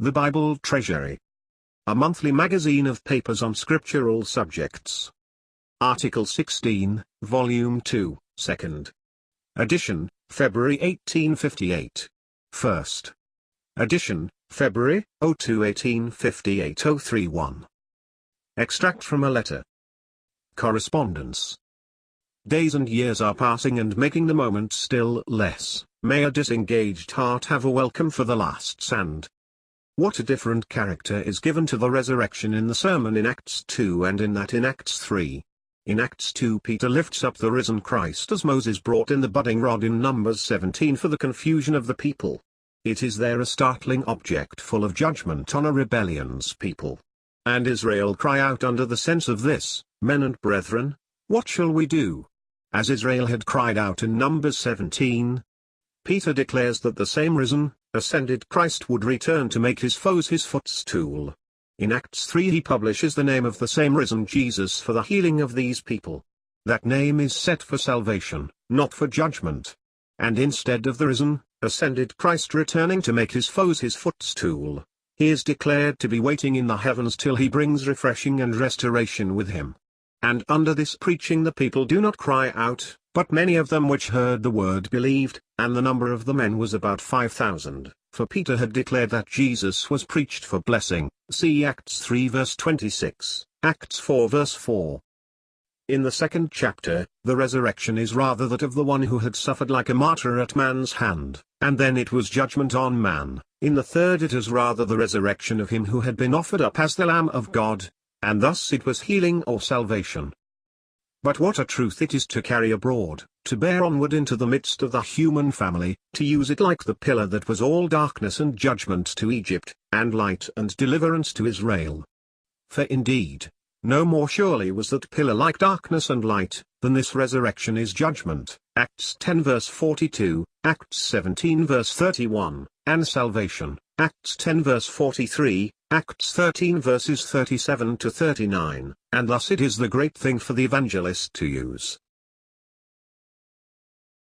The Bible Treasury. A monthly magazine of papers on scriptural subjects. Article 16, Volume 2, 2nd edition, February 1858. First edition, February 02 1858 031. Extract from a letter. Correspondence. Days and years are passing and making the moment still less. May a disengaged heart have a welcome for the last sand. What a different character is given to the resurrection in the sermon in Acts 2 and in that in Acts 3. In Acts 2 Peter lifts up the risen Christ as Moses brought in the budding rod in Numbers 17 for the confusion of the people. It is there a startling object full of judgment on a rebellion's people. And Israel cry out under the sense of this, "Men and brethren, what shall we do?" As Israel had cried out in Numbers 17. Peter declares that the same risen, ascended Christ would return to make his foes his footstool. In Acts 3 he publishes the name of the same risen Jesus for the healing of these people. That name is set for salvation, not for judgment. And instead of the risen, ascended Christ returning to make his foes his footstool, he is declared to be waiting in the heavens till he brings refreshing and restoration with him. And under this preaching the people do not cry out, but many of them which heard the word believed, and the number of the men was about 5,000, for Peter had declared that Jesus was preached for blessing. See Acts 3 verse 26, Acts 4 verse 4. In the second chapter, the resurrection is rather that of the one who had suffered like a martyr at man's hand, and then it was judgment on man. In the third it is rather the resurrection of him who had been offered up as the Lamb of God, and thus it was healing or salvation. But what a truth it is to carry abroad, to bear onward into the midst of the human family, to use it like the pillar that was all darkness and judgment to Egypt, and light and deliverance to Israel. For indeed, no more surely was that pillar like darkness and light, than this resurrection is judgment, Acts 10 verse 42, Acts 17 verse 31, and salvation, Acts 10 verse 43, Acts 13 verses 37 to 39, and thus it is the great thing for the evangelist to use,